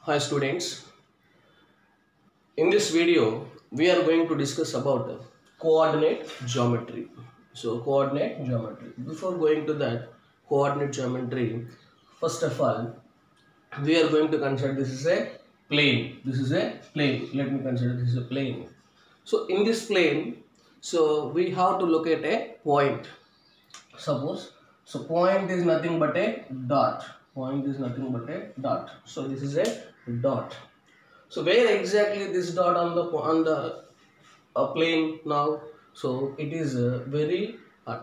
Hi students, in this video we are going to discuss about coordinate geometry. So coordinate geometry. Before going to that coordinate geometry, first of all we are going to consider this is a plane. This is a plane. Let me consider this is a plane. So in this plane, so we have to look at a point. Suppose, so point is nothing but a dot. Point is nothing but a dot. So this is a dot. So where exactly this dot on the plane now? So it is very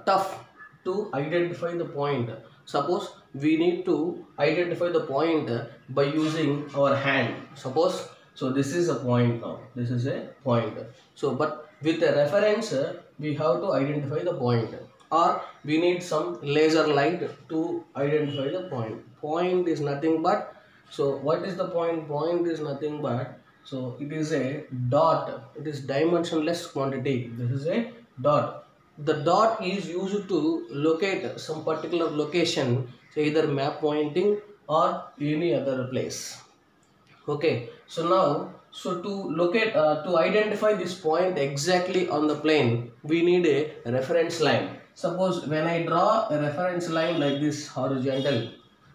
tough to identify the point. Suppose we need to identify the point by using our hand. Suppose, so this is a point now. This is a point. So but with a reference we have to identify the point, or we need some laser light to identify the point. Point is nothing but, so what is the point? Point is nothing but, so it is a dot. It is dimensionless quantity. This is a dot. The dot is used to locate some particular location, so either map pointing or any other place. Okay, so now, so to locate, to identify this point exactly on the plane, we need a reference line. Suppose when I draw a reference line like this horizontal,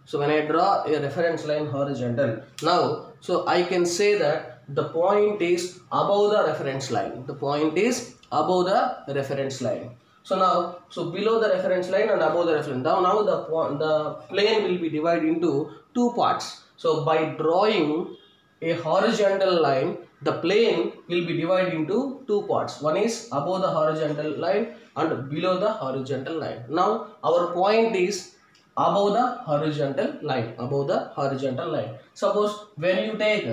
so when I draw a reference line horizontal, now, so I can say that the point is above the reference line. The point is above the reference line. So now, so below the reference line and above the reference. Now the plane will be divided into two parts. So by drawing a horizontal line, the plane will be divided into two parts. One is above the horizontal line and below the horizontal line. Now our point is above the horizontal line. Above the horizontal line. Suppose when you take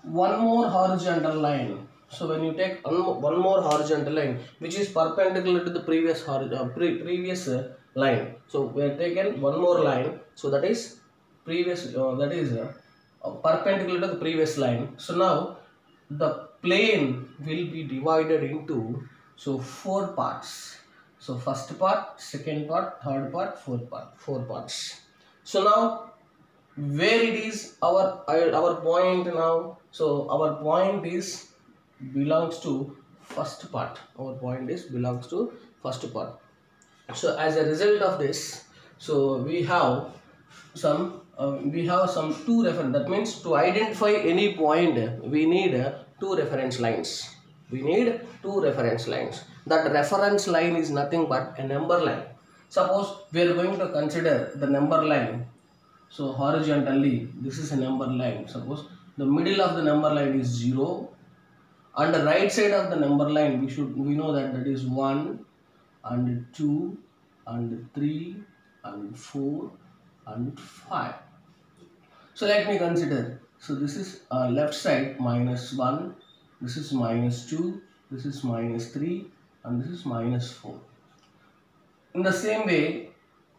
one more horizontal line. So when you take one more horizontal line which is perpendicular to the previous line. So we have taken one more line. So that is previous, perpendicular to the previous line. So now the plane will be divided into, so four parts. So first part, second part, third part, fourth part, four parts. So now where it is our point now? So our point is belongs to first part. Our point is belongs to first part. So as a result of this, so we have some two reference. That means to identify any point we need two reference lines. We need two reference lines. That reference line is nothing but a number line. Suppose we are going to consider the number line. So horizontally this is a number line. Suppose the middle of the number line is 0, and the right side of the number line we know that is 1 and 2 and 3 and 4 and 5. So let me consider. So this is left side -1, this is -2, this is -3, and this is -4. In the same way,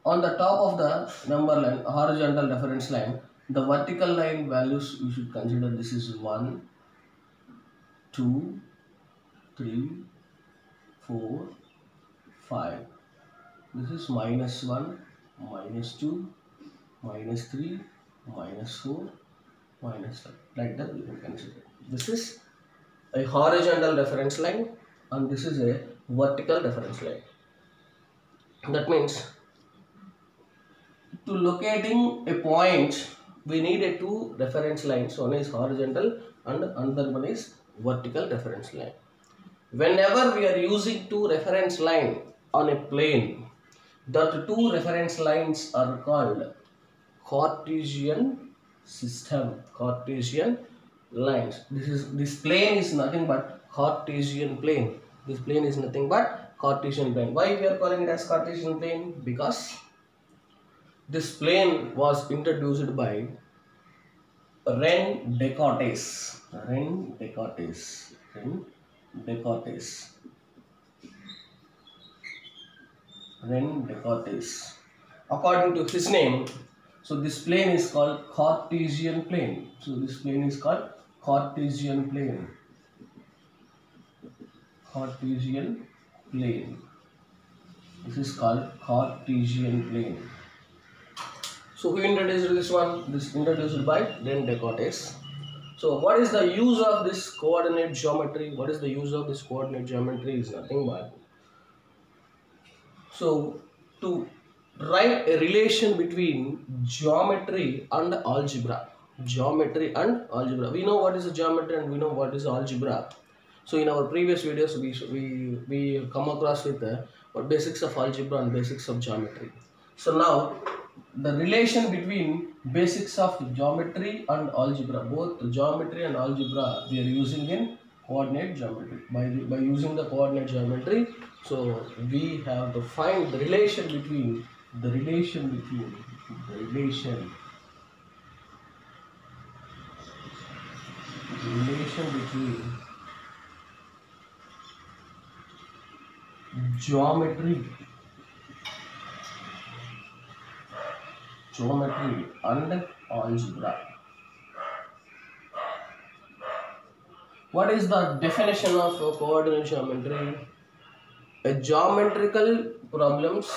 on the top of the number line, horizontal reference line, the vertical line values you should consider. This is 1, 2, 3, 4, 5. This is -1, -2, -3, -4, -5. Like that we can consider. This is a horizontal reference line and this is a vertical reference line. That means to locating a point we need a two reference lines. One is horizontal and another one is vertical reference line. Whenever we are using two reference line on a plane, the two reference lines are called Cartesian system. Cartesian lines. This plane is nothing but Cartesian plane. This plane is nothing but Cartesian plane. Why we are calling it as Cartesian plane? Because this plane was introduced by René Descartes. René Descartes. René Descartes. René Descartes. According to his name, so this plane is called Cartesian plane. So this plane is called Cartesian plane. Cartesian plane. This is called Cartesian plane. So who introduced this one? This introduced by René Descartes. So what is the use of this coordinate geometry? What is the use of this coordinate geometry is nothing but so to write a relation between geometry and algebra. Geometry and algebra. We know what is a geometry and we know what is algebra. So in our previous videos we come across with the basics of algebra and basics of geometry. So now the relation between basics of geometry and algebra, both geometry and algebra, we are using in coordinate geometry. By using the coordinate geometry, so we have to find the relation between geometry and algebra. What is the definition of coordinate geometry? A geometrical problems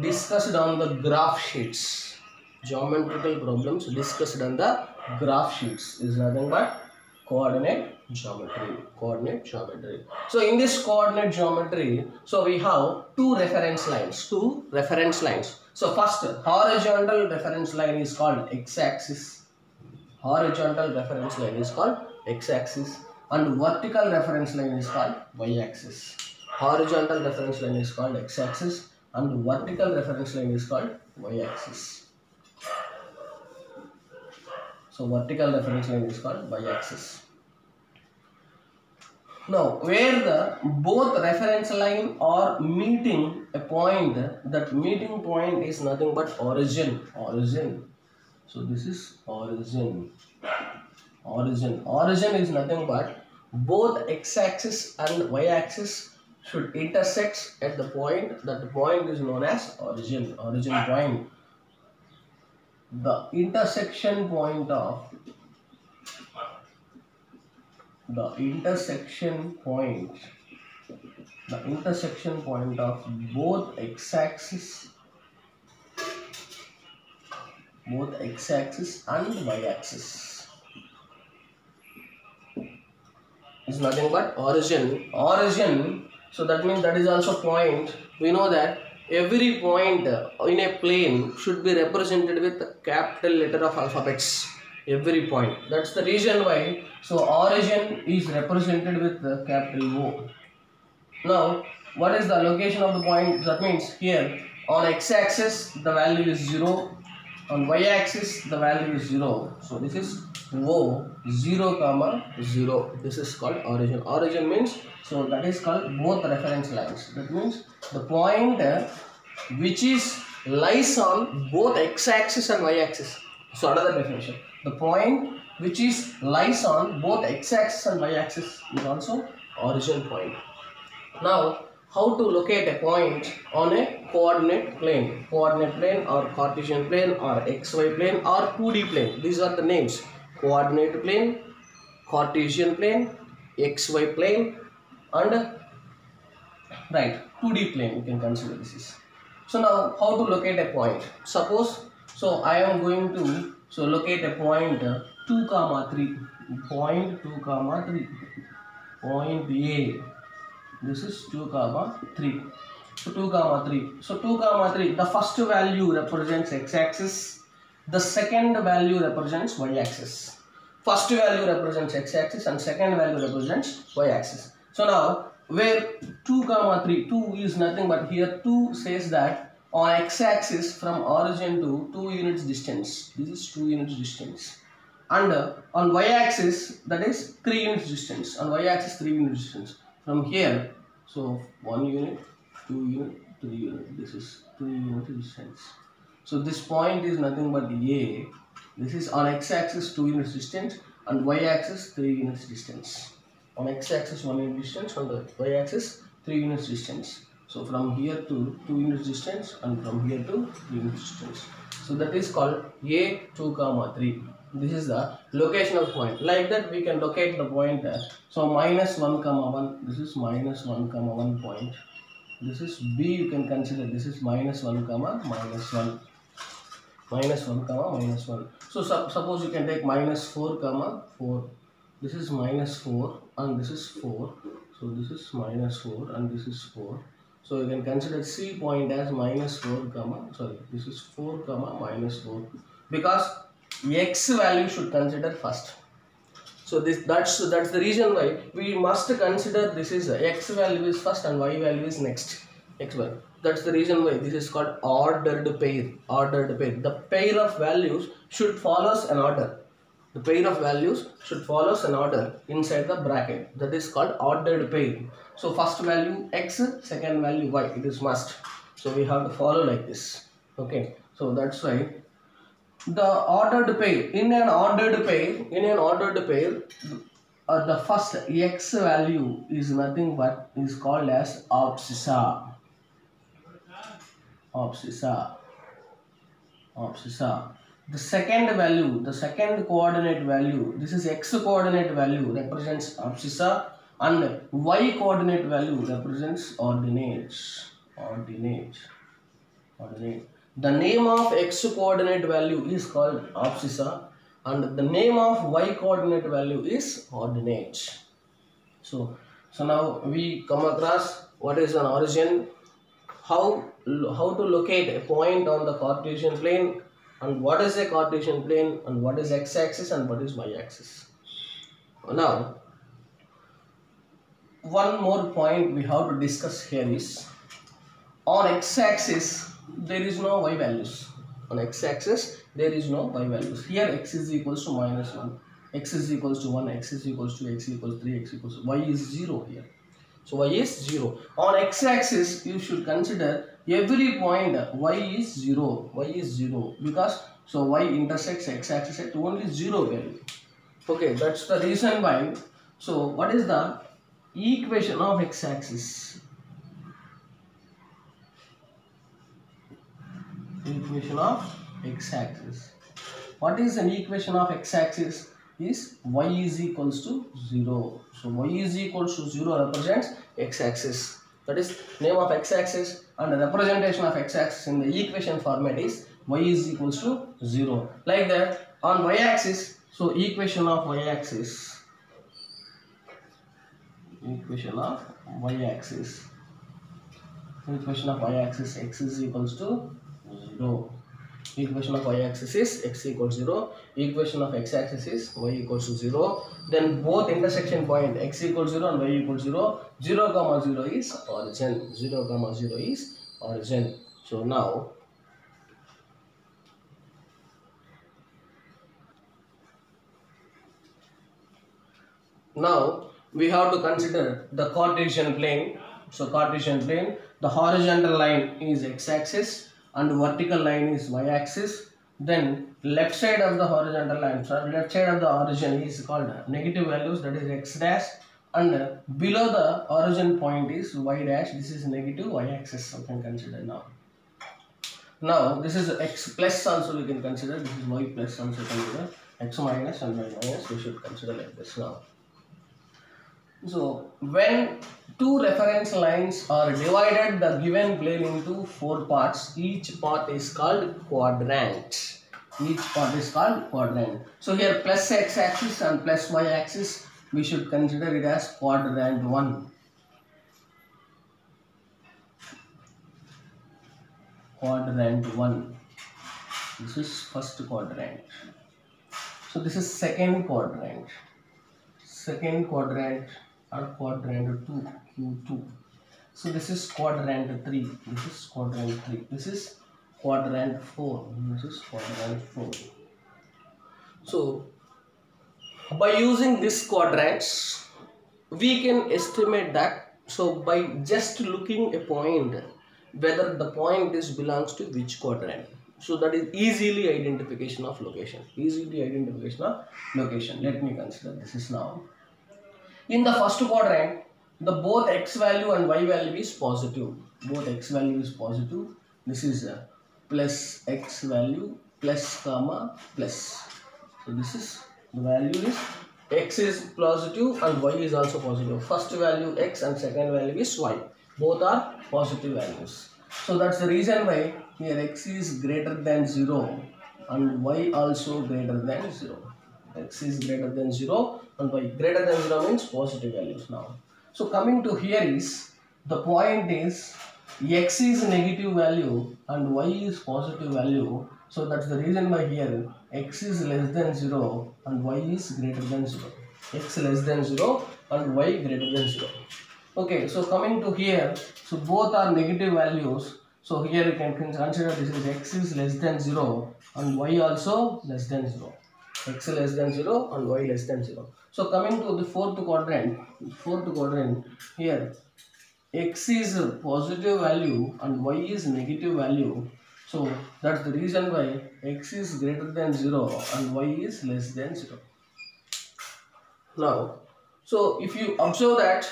discussed on the graph sheets. Geometrical problems discussed on the graph sheets is nothing but coordinate geometry. So in this coordinate geometry, so we have two reference lines. So first, horizontal reference line is called x-axis. Horizontal reference line is called x-axis and vertical reference line is called y-axis. Horizontal reference line is called x-axis and vertical reference line is called y-axis. So vertical reference line is called y-axis. Now, where the both reference line are meeting a point, that meeting point is nothing but origin. So this is origin. Origin is nothing but both x-axis and y-axis should intersect at the point. That point is known as origin. Origin point. The intersection point of both x-axis and y-axis is nothing but origin. So that means that is also point. We know that every point in a plane should be represented with capital letter of alphabets. Every point. That's the reason why. So origin is represented with the capital O. Now, what is the location of the point? That means here on x-axis the value is 0. On y-axis the value is 0. So this is O 0, 0. This is called origin. Origin means, so that is called both reference lines. That means the point which is lies on both x-axis and y-axis. So another definition. The point which is lies on both x-axis and y-axis is also origin point. Now, how to locate a point on a coordinate plane? Coordinate plane or Cartesian plane or XY plane or 2D plane. These are the names. Coordinate plane, Cartesian plane, XY plane and 2D plane you can consider this is. So now how to locate a point? Suppose, so I am going to locate a point 2, 3. Point 2, 3. Point A. This is 2, 3. So 2, 3. So 2, 3. The first value represents x-axis. The second value represents y-axis. First value represents x-axis and second value represents y-axis. So now where 2, 3. 2 is nothing but here 2 says that on x-axis from origin to 2 units distance. This is 2 units distance. And on y-axis that is 3 units distance. On y-axis 3 units distance. From here, so 1 unit, 2 unit, 3 unit. This is 3 unit distance. So this point is nothing but A. This is on x-axis 2 units distance and y-axis 3 units distance. On x-axis 1 unit distance, on the y-axis 3 units distance. So from here to 2 units distance and from here to 3 units distance. So that is called A 2, 3. This is the location of point. Like that we can locate the point. So minus 1, 1. This is minus 1, 1 point. This is B, you can consider this is minus 1, minus 1. minus 1 comma minus 1. So suppose you can take minus 4 comma 4. This is minus 4 and this is 4. So this is minus 4 and this is 4. So you can consider C point as minus 4 comma, sorry, this is 4 comma minus 4, because x value should consider first. So that's the reason why we must consider this is x value is first and y value is next. X value. That's the reason why this is called ordered pair. Ordered pair. The pair of values should follows an order. The pair of values should follows an order inside the bracket. That is called ordered pair. So first value x, second value y. It is must. So we have to follow like this. Okay. So that's why the ordered pair. In an ordered pair, the first x value is nothing but is called as abscissa. The second value, the second coordinate value, this is x coordinate value represents abscissa and y coordinate value represents ordinates. The name of x coordinate value is called abscissa and the name of y coordinate value is ordinates. So now we come across what is an origin, how to locate a point on the Cartesian plane, and what is a Cartesian plane, and what is x-axis and what is y-axis. Now one more point we have to discuss here is, on x-axis there is no y values. On x-axis there is no y values. Here x is equals to minus 1, x is equals to 1, x is equals to x equals 3, x equals to y is 0 here. So y is 0. On x-axis you should consider every point y is 0. Y is 0 because so y intersects x-axis at only 0 value. Okay, that's the reason why. So what is the equation of x-axis? Equation of x-axis. What is an equation of x-axis? Is y is equals to 0. So y is equals to 0 represents x-axis. That is name of x-axis, and the representation of x-axis in the equation format is y is equals to 0. Like that, on y-axis, so equation of y-axis. Equation of y-axis. Equation of y-axis, x is equals to 0. Equation of y-axis is x equals 0. Equation of x-axis is y equals to 0. Then both intersection point x equals 0 and y equals 0. 0 comma 0 is origin. 0 comma 0 is origin. So now we have to consider the Cartesian plane. So Cartesian plane, the horizontal line is x-axis and vertical line is y-axis. Then left side of the horizontal line, so left side of the origin is called negative values, that is x dash, and below the origin point is y dash. This is negative y-axis. We can consider now. Now this is x plus also we can consider. This is y plus also consider. X minus and y minus we should consider like this now. So when two reference lines are divided the given plane into 4 parts, each part is called quadrant. Each part is called quadrant. So here plus x-axis and plus y-axis we should consider it as quadrant 1. Quadrant 1. This is first quadrant. So this is second quadrant. Second quadrant or quadrant 2, Q2. So this is quadrant 3. This is quadrant 3. This is quadrant 4. This is quadrant 4. So by using these quadrants we can estimate that. So by just looking a point, whether the point is belongs to which quadrant. So that is easily identification of location. Easily identification of location. Let me consider this is now. In the first quadrant, the both x value and y value is positive. Both x value is positive. This is plus x value plus comma plus. So this is the value is x is positive and y is also positive. First value x and second value is y. Both are positive values. So that's the reason why here x is greater than 0 and y also greater than 0. X is greater than 0 and y greater than 0 means positive values now. So coming to here is, the point is x is negative value and y is positive value. So that's the reason why here x is less than 0 and y is greater than 0. X less than 0 and y greater than 0. Okay, so coming to here, so both are negative values. So here you can consider this is x is less than 0 and y also less than 0. X less than 0 and y less than 0. So coming to the fourth quadrant here, x is a positive value and y is negative value. So that's the reason why x is greater than 0 and y is less than 0. Now, so if you observe that,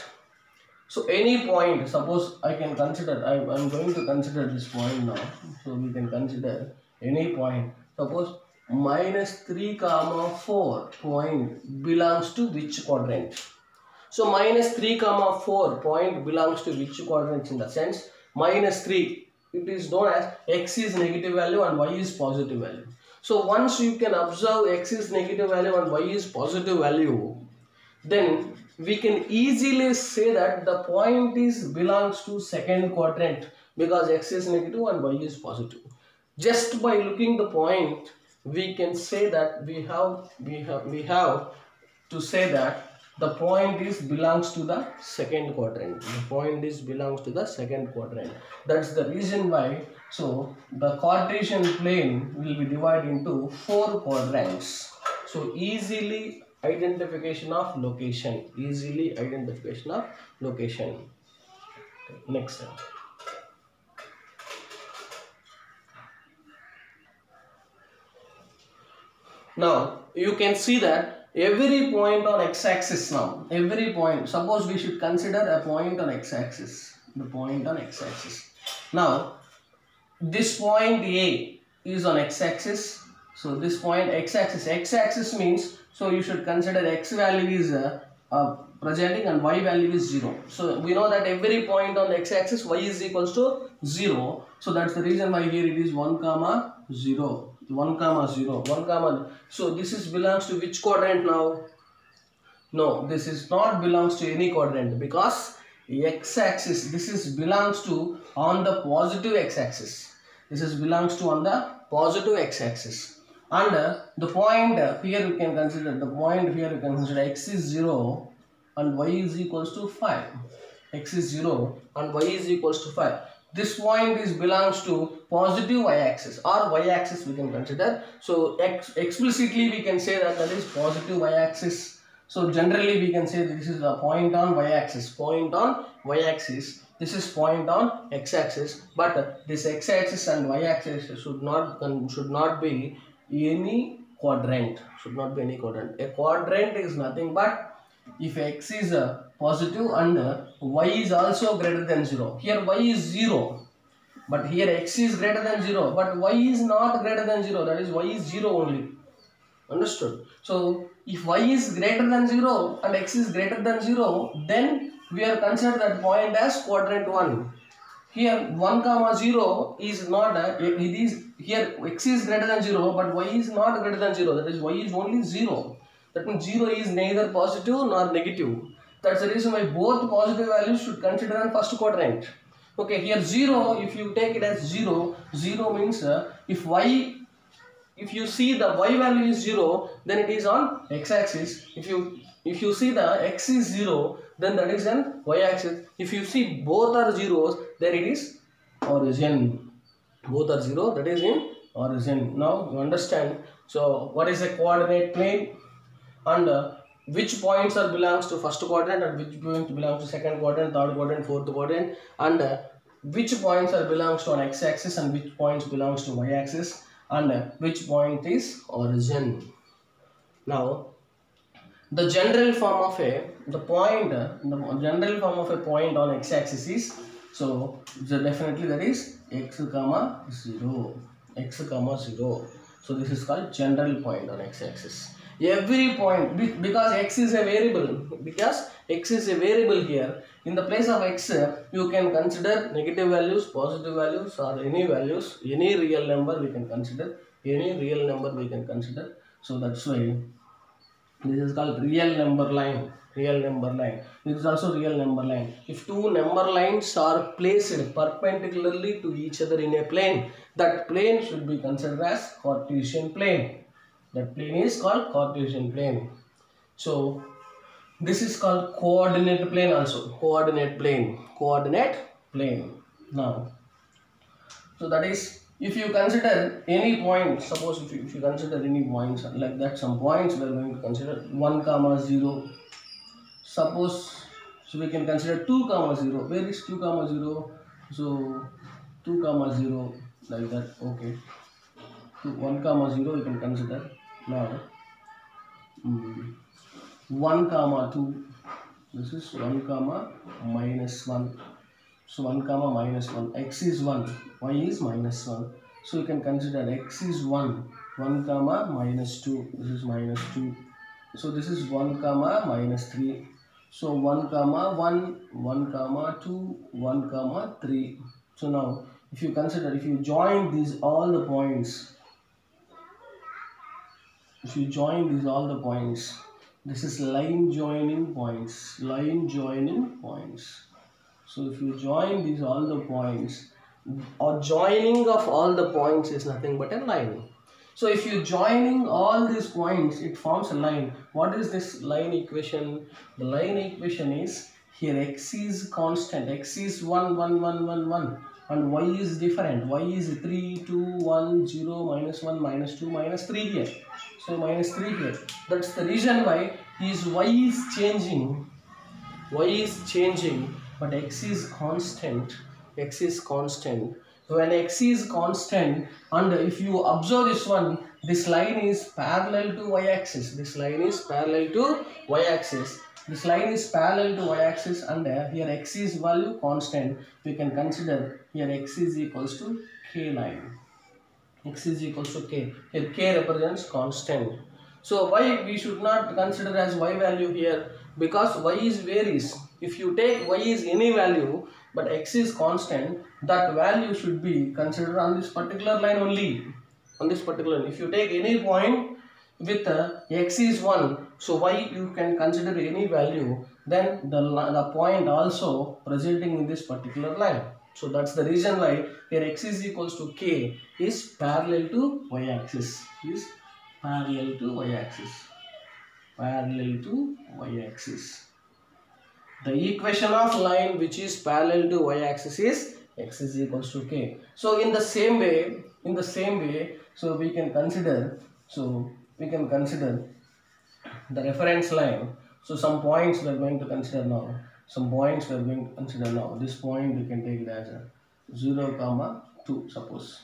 so any point, suppose I can consider, I'm going to consider this point now. So we can consider any point. Suppose minus 3, 4 point belongs to which quadrant? So minus 3, 4 point belongs to which quadrant? In the sense, minus 3, it is known as x is negative value and y is positive value. So once you can observe x is negative value and y is positive value, then we can easily say that the point is belongs to second quadrant, because x is negative and y is positive. Just by looking the point, we can say that we have to say that the point is belongs to the second quadrant. The point is belongs to the second quadrant. That's the reason why. So the Cartesian plane will be divided into 4 quadrants. So easily identification of location. Easily identification of location. Next step. Now you can see that every point on x-axis now. Every point. Suppose we should consider a point on x-axis. The point on x-axis. Now this point A is on x-axis. So this point x-axis. X-axis means, so you should consider x value is presenting and y value is 0. So we know that every point on the x-axis y is equals to 0. So that's the reason why here it is 1, 0. 1, 0. 1, so this is belongs to which quadrant now? No, this is not belongs to any quadrant, because x-axis, this is belongs to on the positive x-axis. This is belongs to on the positive x-axis. And the point here you can consider, the point here you can consider x is 0 and y is equals to 5. X is 0 and y is equals to 5. This point is belongs to positive y-axis, or y-axis we can consider. So explicitly we can say that is positive y-axis. So generally we can say this is a point on y-axis. Point on y-axis. This is point on x-axis. But this x-axis and y-axis should not be any quadrant. Should not be any quadrant. A quadrant is nothing but if x is positive and y is also greater than 0. Here y is 0, but here x is greater than 0, but y is not greater than 0. That is, y is 0 only. Understood? So if y is greater than 0 and x is greater than 0, then we are considered that point as quadrant 1. Here 1, 0 is not it is here x is greater than 0, but y is not greater than 0. That is, y is only 0. That means 0 is neither positive nor negative. That's the reason why both positive values should consider in first quadrant. Okay, here 0, if you take it as 0, 0 means if you see the y value is 0, then it is on x-axis. If you see the x is 0, then that is on y-axis. If you see both are zeros, then it is origin. Both are 0, that is in origin. Now you understand. So what is a coordinate plane, and which points are belongs to first quadrant and which points belongs to second quadrant, third quadrant, fourth quadrant, and which points are belongs to on x-axis and which points belongs to y-axis, and which point is origin. Now the general form of a point on x-axis is, so definitely that is x, 0. X, 0. So this is called general point on x-axis. Every point, because x is a variable, here, In the place of x, you can consider negative values, positive values, or any values, any real number we can consider. Any real number we can consider. So that's why this is called real number line. Real number line. This is also real number line. If two number lines are placed perpendicularly to each other in a plane, that plane should be considered as Cartesian plane. That plane is called Cartesian plane. So this is called coordinate plane also. Coordinate plane. Coordinate plane. Now, so that is, if you consider any point, suppose if you consider any points like that, some points we are going to consider 1, 0. Suppose, so we can consider 2, 0. Where is 2, 0? So 2, 0 like that. Okay. 1, 0 you can consider. Now 1, 2. This is 1, minus 1. So 1, minus 1. X is 1. Y is minus 1. So you can consider x is 1. 1, minus 2. This is minus 2. So this is 1, minus 3. So 1, 1, 1, 2, 1, 3. So now if you consider, if you join these all the points, this is line joining points. Line joining points. So if you join these all the points, or joining of all the points is nothing but a line. So if you joining all these points, it forms a line. What is this line equation? The line equation is, here x is constant. X is 1, 1, 1, 1, 1. And y is different. Y is 3, 2, 1, 0, minus 1, minus 2, minus 3 here. So minus 3 here. That's the reason why is y is changing. Y is changing, but x is constant. X is constant. So when x is constant, and if you observe this one, this line is parallel to y-axis. This line is parallel to y-axis. This line is parallel to y-axis, and here x is value constant. We can consider here x is equals to k line. X is equals to k. Here k represents constant. So why we should not consider as y value here? Because y is varies. If you take y is any value but x is constant, that value should be considered on this particular line only. On this particular line. If you take any point with x is 1, so y you can consider any value, then the point also presenting in this particular line. So that's the reason why here x is equals to k is parallel to y-axis. Is parallel to y-axis. Parallel to y-axis. The equation of line which is parallel to y-axis is x is equals to k. So in the same way, so we can consider, the reference line. So some points we are going to consider now. This point we can take it as a 0, 2, suppose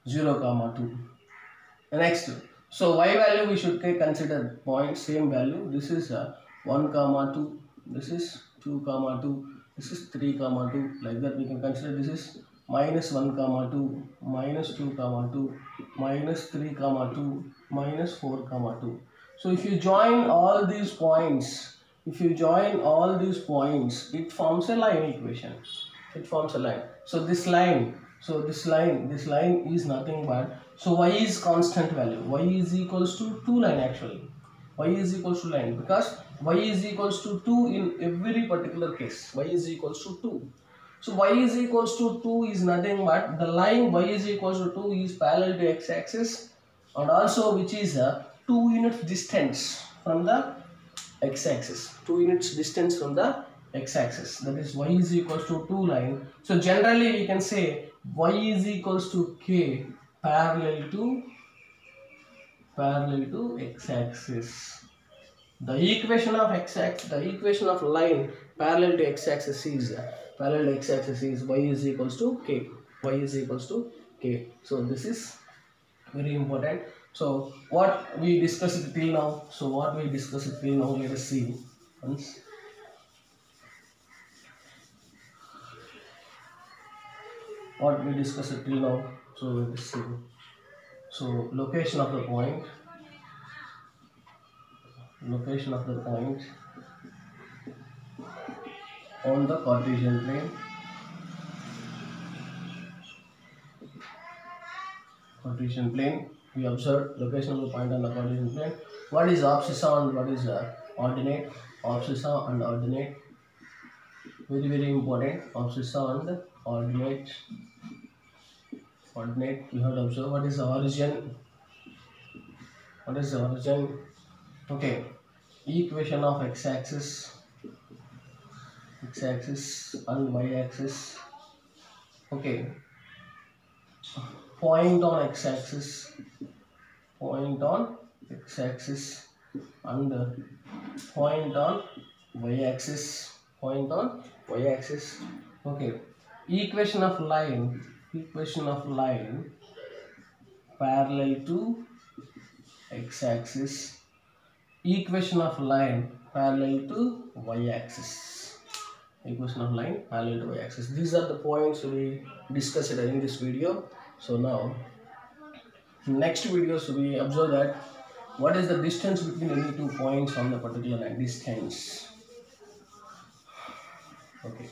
0, 2. The next, so y value we should consider point same value. This is 1, 2. This is 2, 2. This is 3, 2. Like that we can consider this is minus 1, 2, minus 2, 2, minus 3, 2, minus 4, 2. So if you join all these points, it forms a line equation. It forms a line. So this line is nothing but, so y is constant value. Y is equals to 2 line actually. Y is equals to line because y is equals to 2 in every particular case. Y is equals to 2. So y is equals to 2 is nothing but the line y is equals to 2 is parallel to x-axis, and also which is 2 units distance from the x-axis. 2 units distance from the x-axis. That is y is equals to 2 line. So generally we can say y is equals to k parallel to x-axis. The equation of x-axis, the equation of line parallel to x-axis is y is equals to k. Y is equals to k. So this is very important. So what we discussed till now. Let us see once. What we discussed till now. So let us see. So location of the point. on the Cartesian plane. Cartesian plane. We observe location of the point on the Cartesian plane. What is abscissa and what is ordinate? Abscissa and ordinate. Very important. Abscissa and ordinate. Ordinate. We have to observe what is the origin. What is the origin? Okay. Equation of x-axis and y-axis. Okay. Point on x-axis and point on y-axis. Okay. Equation of line parallel to x-axis. Equation of line parallel to y-axis. Equation of line parallel to y-axis. These are the points we discussed in this video. So now, next videos we observe that what is the distance between any two points on the particular line. Distance. Okay.